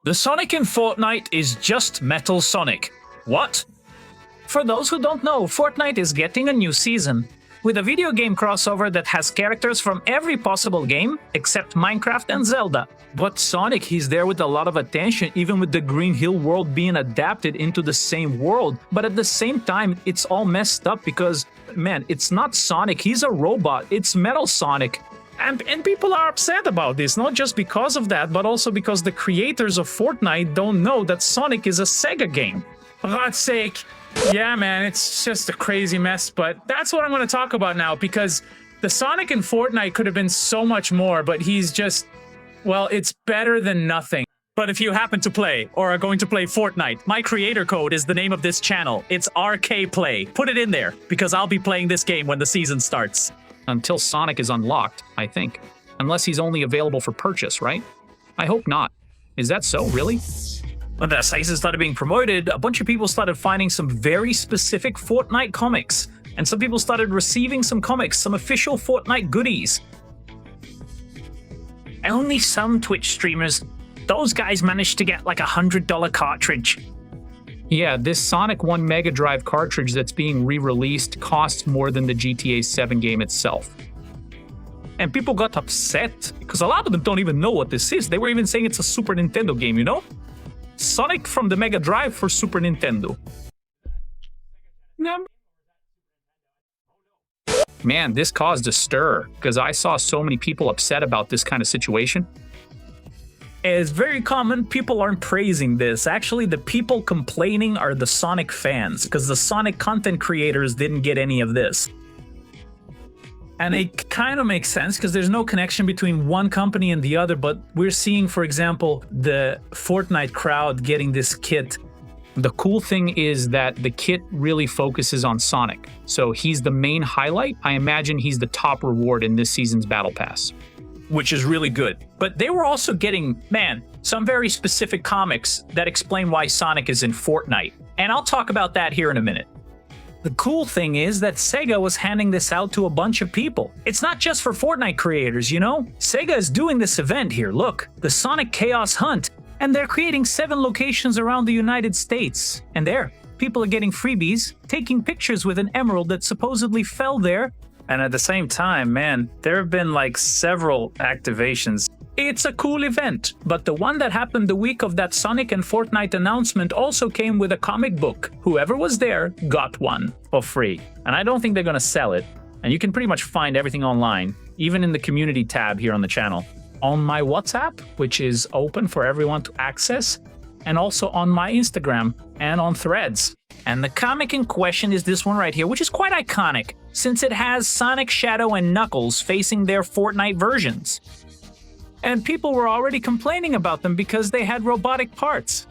The Sonic in Fortnite is just Metal Sonic. What? For those who don't know, Fortnite is getting a new season, with a video game crossover that has characters from every possible game except Minecraft and Zelda. But Sonic, he's there with a lot of attention, even with the Green Hill world being adapted into the same world. But at the same time, it's all messed up because, man, it's not Sonic, he's a robot, it's Metal Sonic. And people are upset about this, not just because of that, but also because the creators of Fortnite don't know that Sonic is a SEGA game. For God's sake. Yeah, man, it's just a crazy mess, but that's what I'm going to talk about now, because the Sonic in Fortnite could have been so much more, but he's just, well, it's better than nothing. But if you happen to play, or are going to play Fortnite, my creator code is the name of this channel. It's RKPlay. Put it in there, because I'll be playing this game when the season starts. Until Sonic is unlocked, I think. Unless he's only available for purchase, right? I hope not. Is that so, really? When the season started being promoted, a bunch of people started finding some very specific Fortnite comics. And some people started receiving some comics, some official Fortnite goodies. Only some Twitch streamers, those guys managed to get like $100 cartridge. Yeah, this Sonic 1 Mega Drive cartridge that's being re-released costs more than the GTA 7 game itself. And people got upset, because a lot of them don't even know what this is. They were even saying it's a Super Nintendo game, you know? Sonic from the Mega Drive for Super Nintendo. Man, this caused a stir, because I saw so many people upset about this kind of situation. It's very common, people aren't praising this. Actually, the people complaining are the Sonic fans, because the Sonic content creators didn't get any of this. And it kind of makes sense, because there's no connection between one company and the other, but we're seeing, for example, the Fortnite crowd getting this kit. The cool thing is that the kit really focuses on Sonic, so he's the main highlight. I imagine he's the top reward in this season's Battle Pass, which is really good. But they were also getting, man, some very specific comics that explain why Sonic is in Fortnite. And I'll talk about that here in a minute. The cool thing is that SEGA was handing this out to a bunch of people. It's not just for Fortnite creators, you know? SEGA is doing this event here, look, the Sonic Chaos Hunt, and they're creating 7 locations around the United States. And there, people are getting freebies, taking pictures with an emerald that supposedly fell there. And at the same time, man, there have been like several activations. It's a cool event, but the one that happened the week of that Sonic and Fortnite announcement also came with a comic book. Whoever was there got one for free. And I don't think they're gonna sell it. And you can pretty much find everything online, even in the community tab here on the channel. On my WhatsApp, which is open for everyone to access, and also on my Instagram and on Threads. And the comic in question is this one right here, which is quite iconic, since it has Sonic, Shadow, and Knuckles facing their Fortnite versions. And people were already complaining about them because they had robotic parts.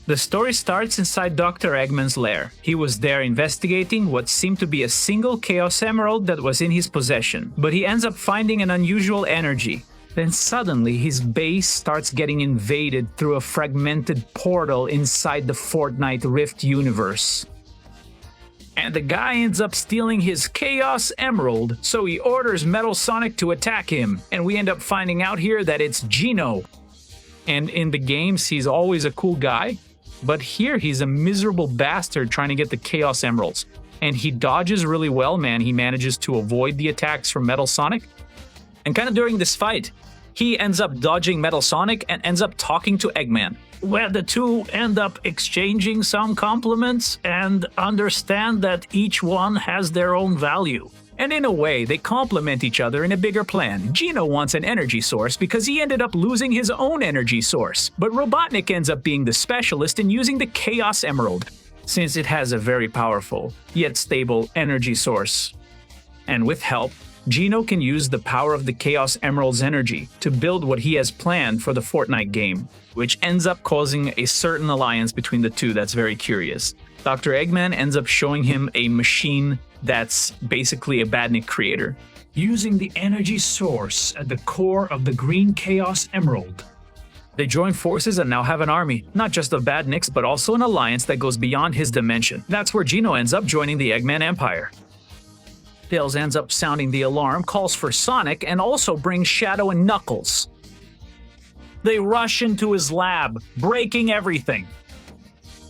The story starts inside Dr. Eggman's lair. He was there investigating what seemed to be a single Chaos Emerald that was in his possession, but he ends up finding an unusual energy. Then suddenly his base starts getting invaded through a fragmented portal inside the Fortnite Rift universe. And the guy ends up stealing his Chaos Emerald, so he orders Metal Sonic to attack him, and we end up finding out here that it's Geno. And in the games, he's always a cool guy, but here he's a miserable bastard trying to get the Chaos Emeralds. And he dodges really well, man. He manages to avoid the attacks from Metal Sonic. And kind of during this fight, he ends up dodging Metal Sonic and ends up talking to Eggman, where the two end up exchanging some compliments and understand that each one has their own value. And in a way, they complement each other in a bigger plan. Geno wants an energy source because he ended up losing his own energy source, but Robotnik ends up being the specialist in using the Chaos Emerald, since it has a very powerful, yet stable energy source. And with help, Geno can use the power of the Chaos Emerald's energy to build what he has planned for the Fortnite game, which ends up causing a certain alliance between the two that's very curious. Dr. Eggman ends up showing him a machine that's basically a Badnik creator, using the energy source at the core of the Green Chaos Emerald. They join forces and now have an army, not just of Badniks, but also an alliance that goes beyond his dimension. That's where Geno ends up joining the Eggman Empire. Tails ends up sounding the alarm, calls for Sonic, and also brings Shadow and Knuckles. They rush into his lab, breaking everything.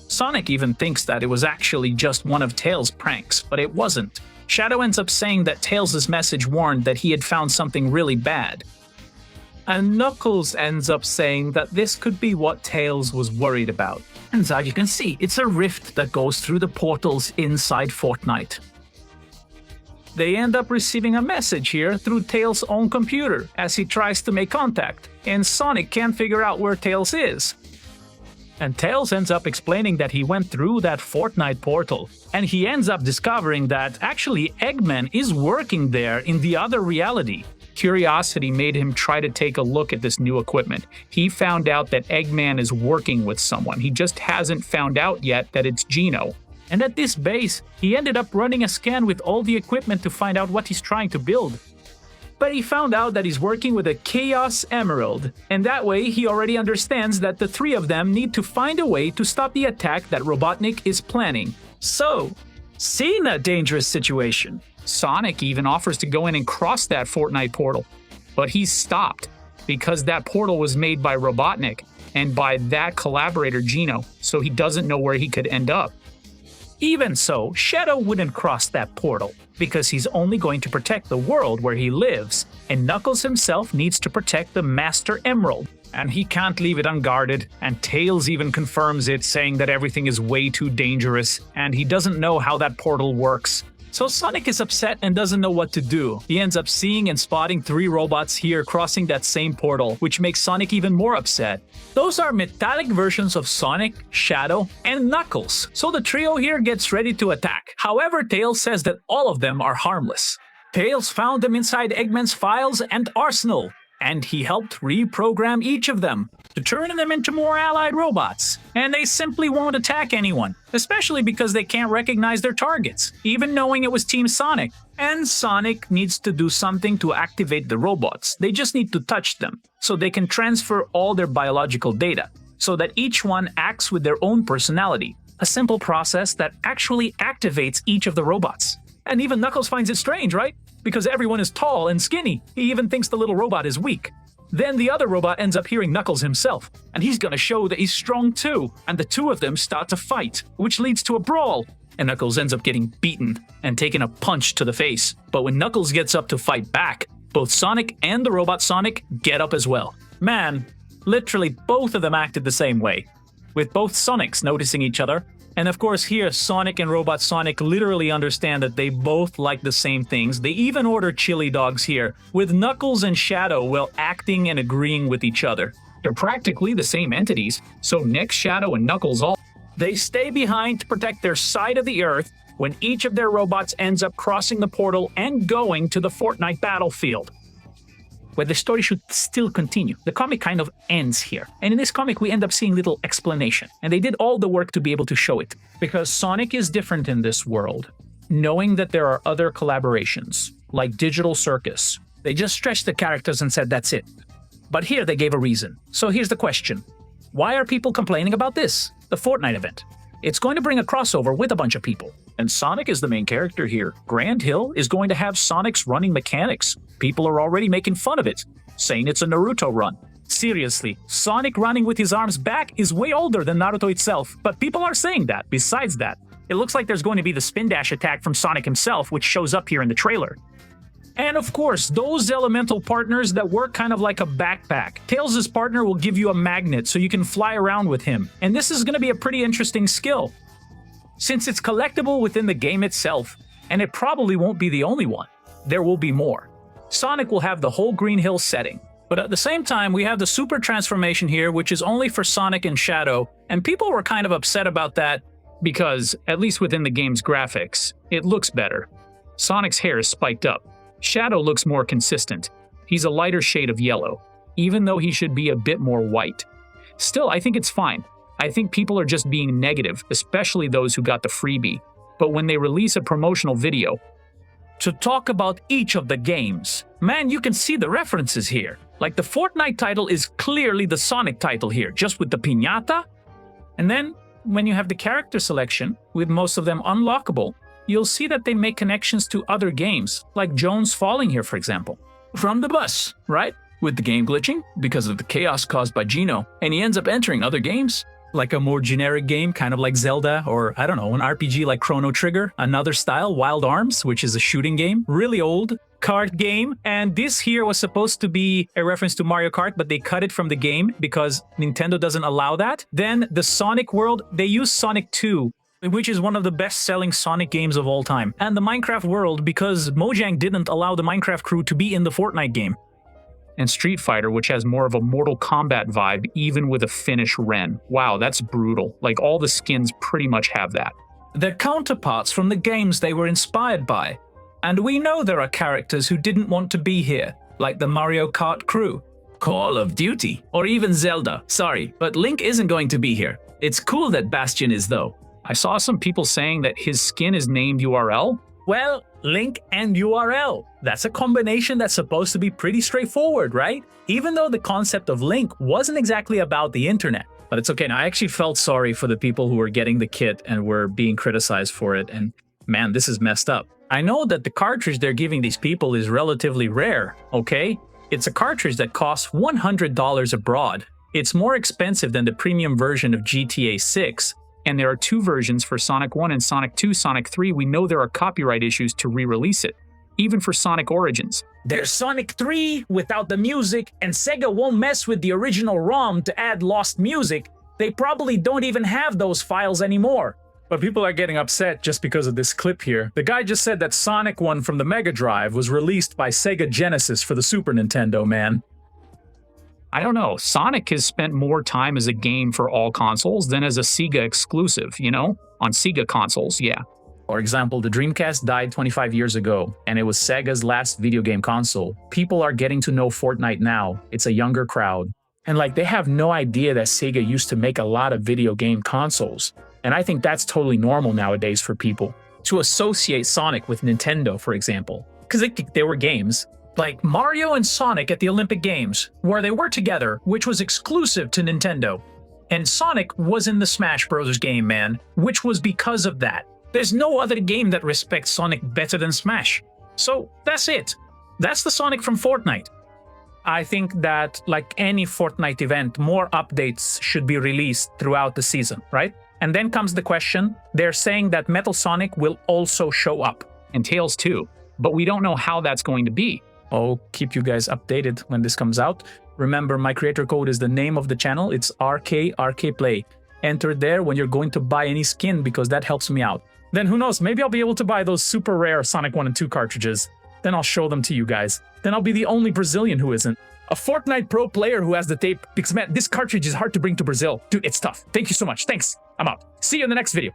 Sonic even thinks that it was actually just one of Tails' pranks, but it wasn't. Shadow ends up saying that Tails' message warned that he had found something really bad. And Knuckles ends up saying that this could be what Tails was worried about. And as you can see, it's a rift that goes through the portals inside Fortnite. They end up receiving a message here through Tails' own computer as he tries to make contact, and Sonic can't figure out where Tails is. And Tails ends up explaining that he went through that Fortnite portal, and he ends up discovering that actually Eggman is working there in the other reality. Curiosity made him try to take a look at this new equipment. He found out that Eggman is working with someone. He just hasn't found out yet that it's Geno. And at this base, he ended up running a scan with all the equipment to find out what he's trying to build. But he found out that he's working with a Chaos Emerald, and that way he already understands that the three of them need to find a way to stop the attack that Robotnik is planning. So, seeing that dangerous situation, Sonic even offers to go in and cross that Fortnite portal, but he's stopped because that portal was made by Robotnik and by that collaborator Geno, so he doesn't know where he could end up. Even so, Shadow wouldn't cross that portal, because he's only going to protect the world where he lives, and Knuckles himself needs to protect the Master Emerald, and he can't leave it unguarded, and Tails even confirms it, saying that everything is way too dangerous, and he doesn't know how that portal works. So Sonic is upset and doesn't know what to do. He ends up seeing and spotting 3 robots here crossing that same portal, which makes Sonic even more upset. Those are metallic versions of Sonic, Shadow, and Knuckles, so the trio here gets ready to attack. However, Tails says that all of them are harmless. Tails found them inside Eggman's files and arsenal, and he helped reprogram each of them to turn them into more allied robots. And they simply won't attack anyone, especially because they can't recognize their targets, even knowing it was Team Sonic. And Sonic needs to do something to activate the robots. They just need to touch them, so they can transfer all their biological data, so that each one acts with their own personality. A simple process that actually activates each of the robots. And even Knuckles finds it strange, right? Because everyone is tall and skinny. He even thinks the little robot is weak. Then the other robot ends up hearing Knuckles himself, and he's gonna show that he's strong too, and the two of them start to fight, which leads to a brawl. And Knuckles ends up getting beaten and taking a punch to the face. But when Knuckles gets up to fight back, both Sonic and the robot Sonic get up as well. Man, literally both of them acted the same way, with both Sonics noticing each other. And of course here, Sonic and Robot Sonic literally understand that they both like the same things. They even order chili dogs here, with Knuckles and Shadow well acting and agreeing with each other. They're practically the same entities, so Nick, Shadow, and Knuckles they stay behind to protect their side of the Earth when each of their robots ends up crossing the portal and going to the Fortnite battlefield, where the story should still continue. The comic kind of ends here. And in this comic, we end up seeing little explanation. And they did all the work to be able to show it. Because Sonic is different in this world. Knowing that there are other collaborations, like Digital Circus, they just stretched the characters and said that's it. But here they gave a reason. So here's the question. Why are people complaining about this? The Fortnite event. It's going to bring a crossover with a bunch of people. And Sonic is the main character here. Grand Hill is going to have Sonic's running mechanics. People are already making fun of it, saying it's a Naruto run. Seriously, Sonic running with his arms back is way older than Naruto itself, but people are saying that. Besides that, it looks like there's going to be the spin dash attack from Sonic himself, which shows up here in the trailer. And of course, those elemental partners that work kind of like a backpack. Tails' partner will give you a magnet so you can fly around with him. And this is going to be a pretty interesting skill, since it's collectible within the game itself, and it probably won't be the only one. There will be more. Sonic will have the whole Green Hill setting. But at the same time, we have the super transformation here, which is only for Sonic and Shadow, and people were kind of upset about that because, at least within the game's graphics, it looks better. Sonic's hair is spiked up. Shadow looks more consistent. He's a lighter shade of yellow, even though he should be a bit more white. Still, I think it's fine. I think people are just being negative, especially those who got the freebie. But when they release a promotional video to talk about each of the games, man, you can see the references here. Like the Fortnite title is clearly the Sonic title here, just with the piñata. And then, when you have the character selection, with most of them unlockable, you'll see that they make connections to other games, like Jones Falling here, for example. From the bus, right? with the game glitching because of the chaos caused by Geno, and he ends up entering other games, like a more generic game, kind of like Zelda, or I don't know, an RPG like Chrono Trigger, another style, Wild Arms, which is a shooting game, really old, kart game, and this here was supposed to be a reference to Mario Kart, but they cut it from the game because Nintendo doesn't allow that. Then the Sonic world, they use Sonic 2, which is one of the best-selling Sonic games of all time, and the Minecraft world because Mojang didn't allow the Minecraft crew to be in the Fortnite game. And Street Fighter, which has more of a Mortal Kombat vibe, even with a Finnish Ren. Wow, that's brutal. Like, all the skins pretty much have that. They're counterparts from the games they were inspired by. And we know there are characters who didn't want to be here, like the Mario Kart crew, Call of Duty, or even Zelda. Sorry, but Link isn't going to be here. It's cool that Bastion is, though. I saw some people saying that his skin is named URL. Well, Link and URL. That's a combination that's supposed to be pretty straightforward, right? Even though the concept of Link wasn't exactly about the internet. But it's okay. Now, I actually felt sorry for the people who were getting the kit and were being criticized for it. And man, this is messed up. I know that the cartridge they're giving these people is relatively rare, okay? It's a cartridge that costs $100 abroad. It's more expensive than the premium version of GTA 6. And there are two versions for Sonic 1 and Sonic 2. Sonic 3, we know there are copyright issues to re-release it, even for Sonic Origins. There's Sonic 3 without the music, and SEGA won't mess with the original ROM to add lost music. They probably don't even have those files anymore. But people are getting upset just because of this clip here. The guy just said that Sonic 1 from the Mega Drive was released by Sega Genesis for the Super Nintendo, man. I don't know, Sonic has spent more time as a game for all consoles than as a SEGA exclusive, you know? On SEGA consoles, yeah. For example, the Dreamcast died 25 years ago, and it was Sega's last video game console. People are getting to know Fortnite now. It's a younger crowd. And like, they have no idea that Sega used to make a lot of video game consoles. And I think that's totally normal nowadays for people to associate Sonic with Nintendo, for example. Because they were games. Like Mario and Sonic at the Olympic Games, where they were together, which was exclusive to Nintendo. And Sonic was in the Smash Bros. Game, man, which was because of that. There's no other game that respects Sonic better than Smash. So that's it. That's the Sonic from Fortnite. I think that, like any Fortnite event, more updates should be released throughout the season, right? And then comes the question, they're saying that Metal Sonic will also show up. And Tails too, but we don't know how that's going to be. I'll keep you guys updated when this comes out. Remember, my creator code is the name of the channel. It's RKPlay. Enter there when you're going to buy any skin because that helps me out. Then who knows, maybe I'll be able to buy those super rare Sonic 1 and 2 cartridges. Then I'll show them to you guys. Then I'll be the only Brazilian who isn't. A Fortnite pro player who has the tape because, man, this cartridge is hard to bring to Brazil. Dude, it's tough. Thank you so much. Thanks. I'm out. See you in the next video.